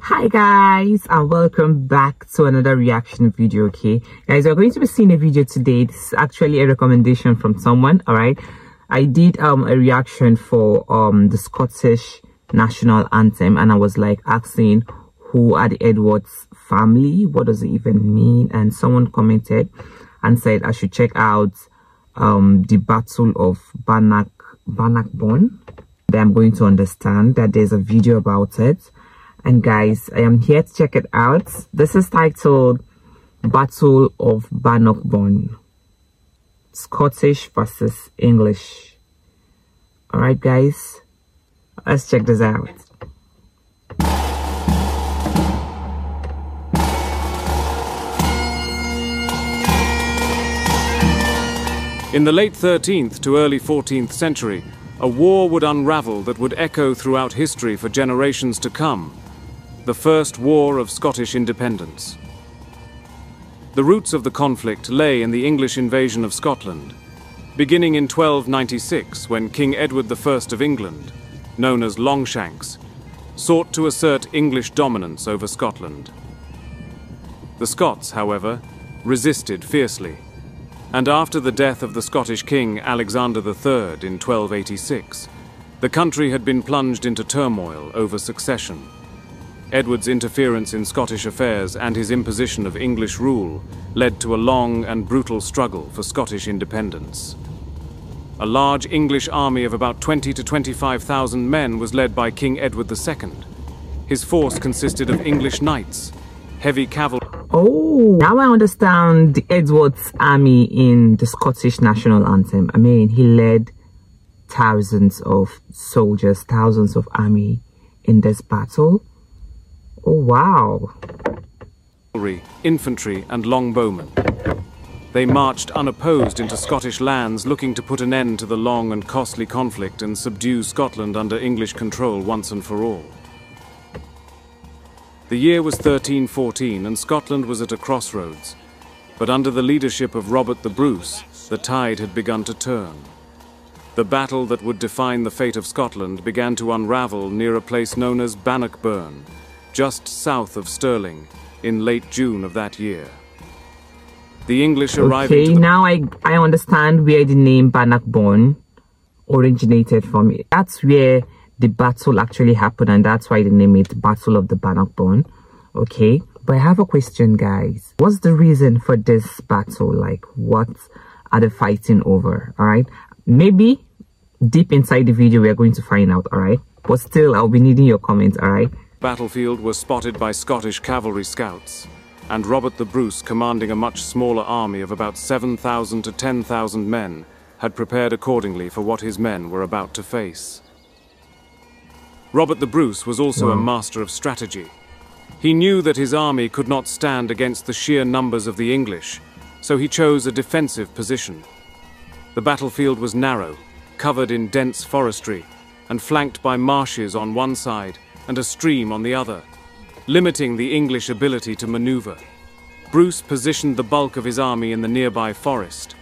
Hi guys, and welcome back to another reaction video. Okay guys, we're going to be seeing a video today. This is actually a recommendation from someone. All right, I did a reaction for the Scottish national anthem, and I was like asking who are the Edwards family, what does it even mean, and someone commented and said I should check out the Battle of Bannockburn. Then I'm going to understand that there's a video about it. And guys, I am here to check it out. This is titled Battle of Bannockburn, Scottish versus English. Alright guys, let's check this out. In the late 13th to early 14th century, a war would unravel that would echo throughout history for generations to come. The First War of Scottish Independence. The roots of the conflict lay in the English invasion of Scotland, beginning in 1296 when King Edward I of England, known as Longshanks, sought to assert English dominance over Scotland. The Scots, however, resisted fiercely, and after the death of the Scottish King Alexander III in 1286, the country had been plunged into turmoil over succession. Edward's interference in Scottish affairs and his imposition of English rule led to a long and brutal struggle for Scottish independence. A large English army of about 20 to 25,000 men was led by King Edward II. His force consisted of English knights, heavy cavalry. Oh, now I understand the Edward's army in the Scottish national anthem. I mean, he led thousands of soldiers, thousands of army in this battle. Oh, wow. Infantry and longbowmen. They marched unopposed into Scottish lands, looking to put an end to the long and costly conflict and subdue Scotland under English control once and for all. The year was 1314 and Scotland was at a crossroads, but under the leadership of Robert the Bruce, the tide had begun to turn. The battle that would define the fate of Scotland began to unravel near a place known as Bannockburn, just south of Stirling, in late June of that year. The English arrived. Okay, now I understand where the name Bannockburn originated from. That's where the battle actually happened, and that's why they name it Battle of the Bannockburn. Okay, but I have a question, guys. What's the reason for this battle? Like, what are they fighting over? All right, maybe deep inside the video we are going to find out. All right, but still I'll be needing your comments. All right. Battlefield was spotted by Scottish cavalry scouts, and Robert the Bruce, commanding a much smaller army of about 7,000 to 10,000 men, had prepared accordingly for what his men were about to face. Robert the Bruce was also a master of strategy. He knew that his army could not stand against the sheer numbers of the English, so he chose a defensive position. The battlefield was narrow, covered in dense forestry, and flanked by marshes on one side and a stream on the other, limiting the English ability to maneuver. Bruce positioned the bulk of his army in the nearby forest,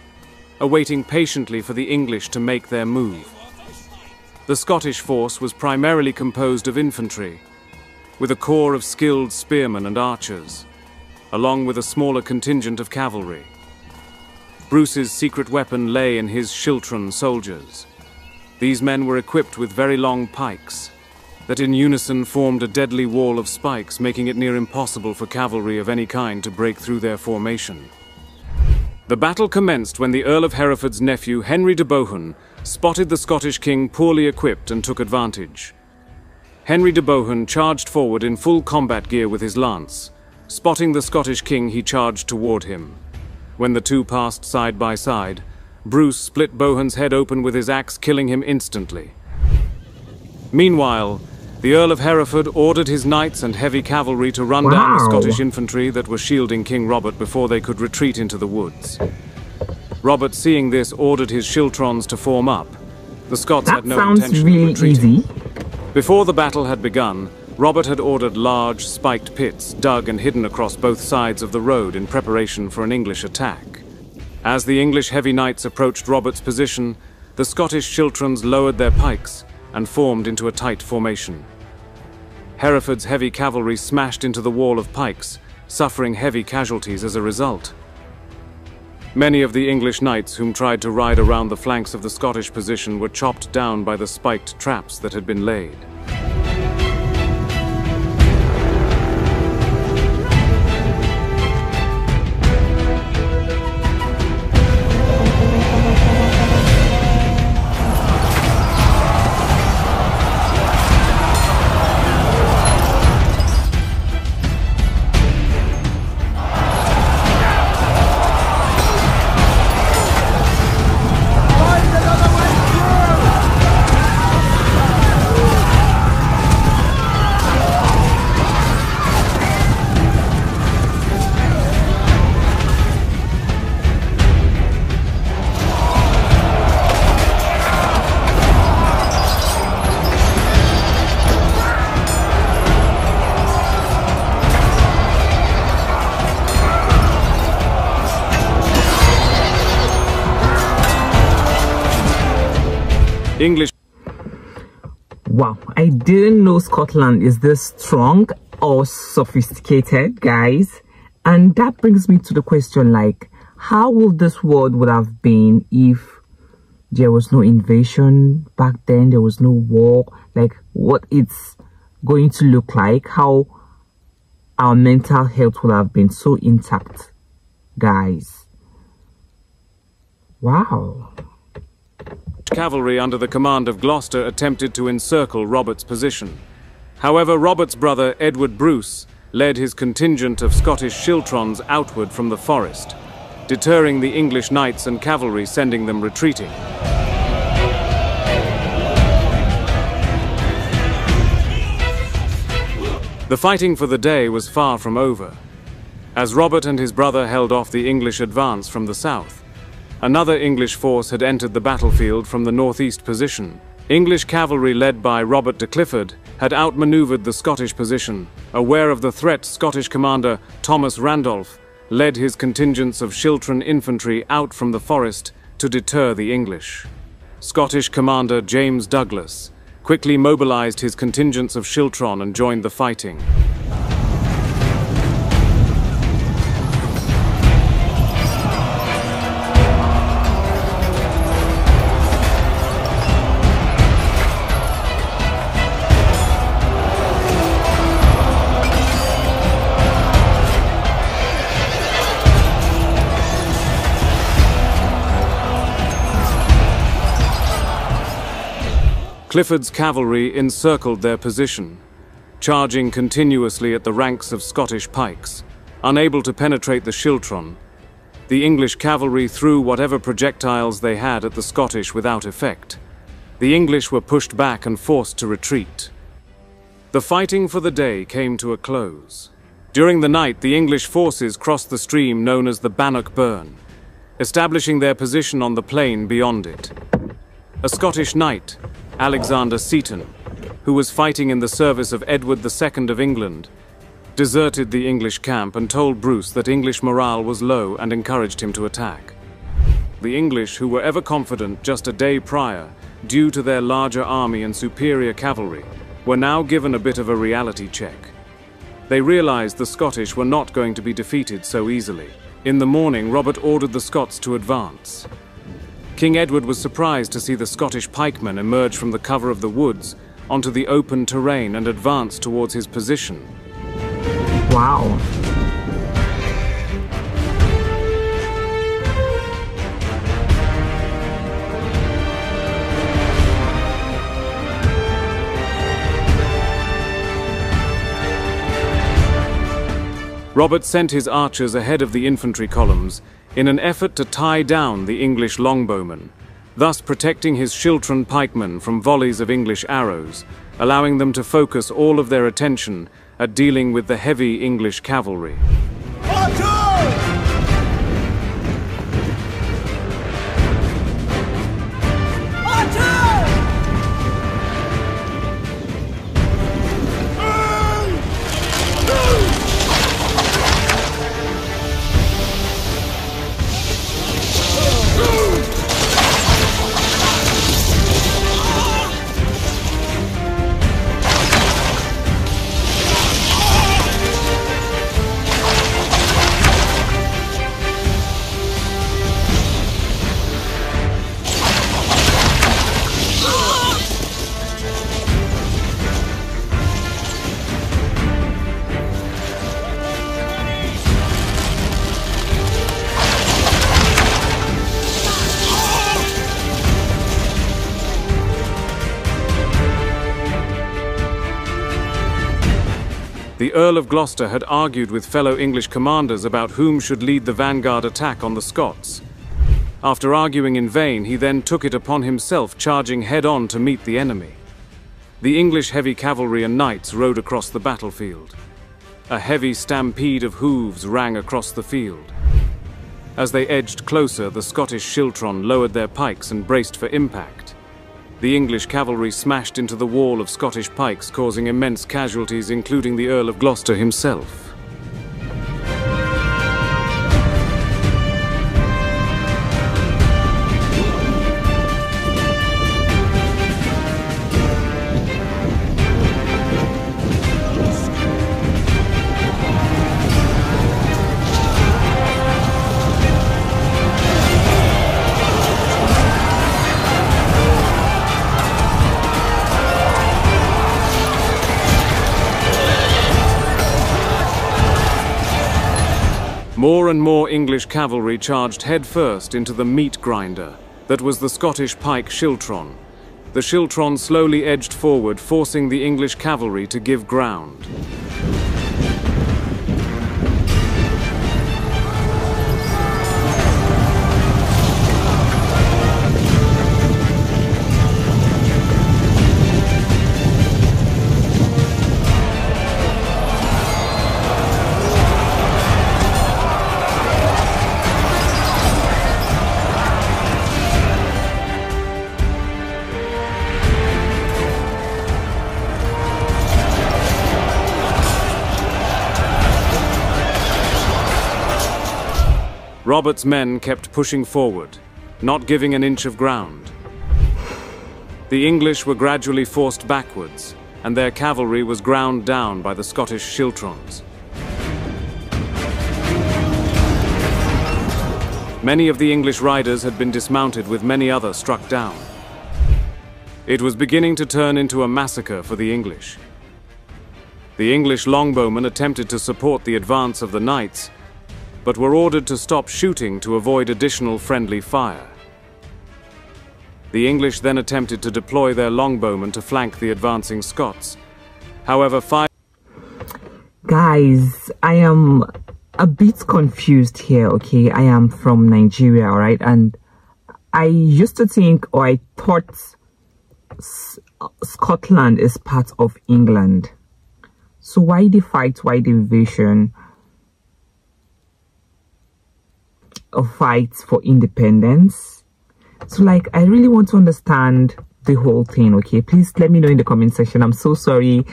awaiting patiently for the English to make their move. The Scottish force was primarily composed of infantry, with a corps of skilled spearmen and archers, along with a smaller contingent of cavalry. Bruce's secret weapon lay in his schiltron soldiers. These men were equipped with very long pikes that in unison formed a deadly wall of spikes, making it near impossible for cavalry of any kind to break through their formation. The battle commenced when the Earl of Hereford's nephew, Henry de Bohun, spotted the Scottish king poorly equipped and took advantage. Henry de Bohun charged forward in full combat gear with his lance. Spotting the Scottish king, he charged toward him. When the two passed side by side, Bruce split Bohun's head open with his axe, killing him instantly. Meanwhile, the Earl of Hereford ordered his knights and heavy cavalry to run down the Scottish infantry that were shielding King Robert before they could retreat into the woods. Robert, seeing this, ordered his schiltrons to form up. The Scots had no intention of retreating. Before the battle had begun, Robert had ordered large, spiked pits dug and hidden across both sides of the road in preparation for an English attack. As the English heavy knights approached Robert's position, the Scottish schiltrons lowered their pikes and formed into a tight formation. Hereford's heavy cavalry smashed into the wall of pikes, suffering heavy casualties as a result. Many of the English knights whom tried to ride around the flanks of the Scottish position were chopped down by the spiked traps that had been laid. English. Wow, I didn't know Scotland is this strong or sophisticated, guys. And that brings me to the question, like, how would this world would have been if there was no invasion back then, there was no war? Like, what it's going to look like, how our mental health would have been so intact, guys. Wow. Cavalry under the command of Gloucester attempted to encircle Robert's position. However, Robert's brother Edward Bruce led his contingent of Scottish schiltrons outward from the forest, deterring the English knights and cavalry, sending them retreating. The fighting for the day was far from over. As Robert and his brother held off the English advance from the south, another English force had entered the battlefield from the northeast position. English cavalry led by Robert de Clifford had outmaneuvered the Scottish position. Aware of the threat, Scottish commander Thomas Randolph led his contingents of schiltron infantry out from the forest to deter the English. Scottish commander James Douglas quickly mobilized his contingents of schiltron and joined the fighting. Clifford's cavalry encircled their position, charging continuously at the ranks of Scottish pikes. Unable to penetrate the schiltron, the English cavalry threw whatever projectiles they had at the Scottish without effect. The English were pushed back and forced to retreat. The fighting for the day came to a close. During the night, the English forces crossed the stream known as the Bannockburn, establishing their position on the plain beyond it. A Scottish knight, Alexander Seton, who was fighting in the service of Edward II of England, deserted the English camp and told Bruce that English morale was low and encouraged him to attack. The English, who were ever confident just a day prior, due to their larger army and superior cavalry, were now given a bit of a reality check. They realized the Scottish were not going to be defeated so easily. In the morning, Robert ordered the Scots to advance. King Edward was surprised to see the Scottish pikemen emerge from the cover of the woods onto the open terrain and advance towards his position. Wow. Robert sent his archers ahead of the infantry columns in an effort to tie down the English longbowmen, thus protecting his schiltron pikemen from volleys of English arrows, allowing them to focus all of their attention at dealing with the heavy English cavalry. The Earl of Gloucester had argued with fellow English commanders about whom should lead the vanguard attack on the Scots. After arguing in vain, he then took it upon himself, charging head-on to meet the enemy. The English heavy cavalry and knights rode across the battlefield. A heavy stampede of hooves rang across the field. As they edged closer, the Scottish schiltron lowered their pikes and braced for impact. The English cavalry smashed into the wall of Scottish pikes, causing immense casualties, including the Earl of Gloucester himself. More and more English cavalry charged headfirst into the meat grinder that was the Scottish pike schiltron. The schiltron slowly edged forward, forcing the English cavalry to give ground. Robert's men kept pushing forward, not giving an inch of ground. The English were gradually forced backwards, and their cavalry was ground down by the Scottish schiltrons. Many of the English riders had been dismounted, with many others struck down. It was beginning to turn into a massacre for the English. The English longbowmen attempted to support the advance of the knights, but were ordered to stop shooting to avoid additional friendly fire. The English then attempted to deploy their longbowmen to flank the advancing Scots. However, Guys, I am a bit confused here, okay? I am from Nigeria, alright? And I used to think, or I thought Scotland is part of England. So why the fight, why the invasion of fights for independence? So like, I really want to understand the whole thing, okay? Please let me know in the comment section. I'm so sorry.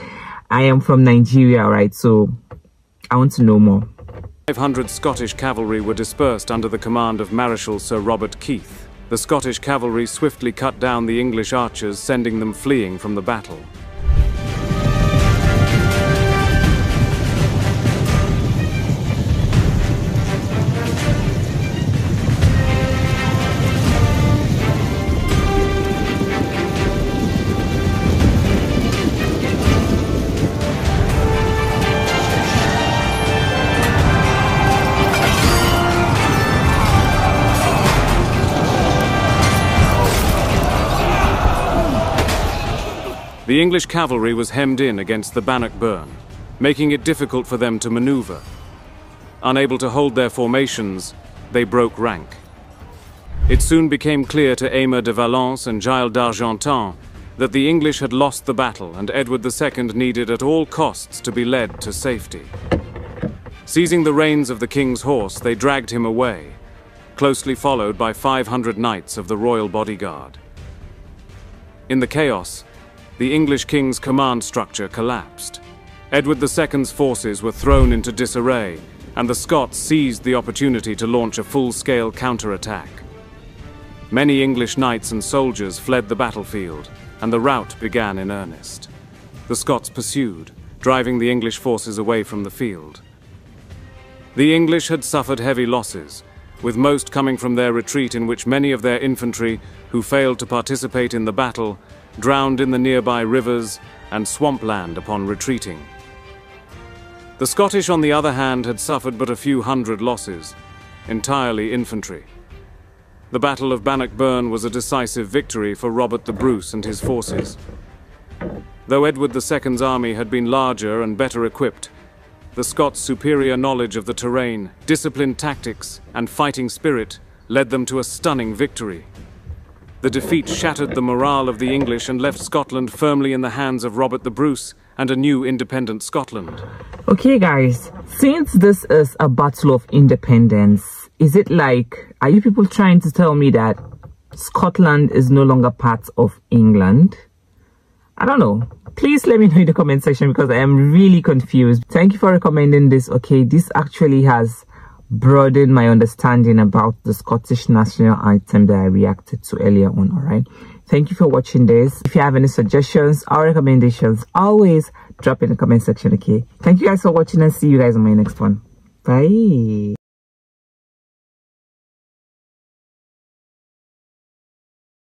I am from Nigeria, right? So I want to know more. 500 Scottish cavalry were dispersed under the command of Marshal Sir Robert Keith. The Scottish cavalry swiftly cut down the English archers, sending them fleeing from the battle. The English cavalry was hemmed in against the Bannockburn, making it difficult for them to maneuver. Unable to hold their formations, they broke rank. It soon became clear to Aymer de Valence and Gilles d'Argentan that the English had lost the battle, and Edward II needed at all costs to be led to safety. Seizing the reins of the king's horse, they dragged him away, closely followed by 500 knights of the royal bodyguard. In the chaos, the English king's command structure collapsed. Edward II's forces were thrown into disarray, and the Scots seized the opportunity to launch a full-scale counterattack. Many English knights and soldiers fled the battlefield, and the rout began in earnest. The Scots pursued, driving the English forces away from the field. The English had suffered heavy losses, with most coming from their retreat, in which many of their infantry, who failed to participate in the battle, drowned in the nearby rivers and swampland upon retreating. The Scottish, on the other hand, had suffered but a few hundred losses, entirely infantry. The Battle of Bannockburn was a decisive victory for Robert the Bruce and his forces. Though Edward II's army had been larger and better equipped, The Scots' superior knowledge of the terrain, disciplined tactics, and fighting spirit led them to a stunning victory. The defeat shattered the morale of the English and left Scotland firmly in the hands of Robert the Bruce and a new independent Scotland. Okay guys, since this is a battle of independence, is it like, are you people trying to tell me that Scotland is no longer part of England? I don't know. Please let me know in the comment section because I am really confused. Thank you for recommending this. Okay, this actually has broadened my understanding about the Scottish national item that I reacted to earlier on. All right, thank you for watching this. If you have any suggestions or recommendations, always drop in the comment section. Okay, thank you guys for watching and see you guys on my next one. Bye.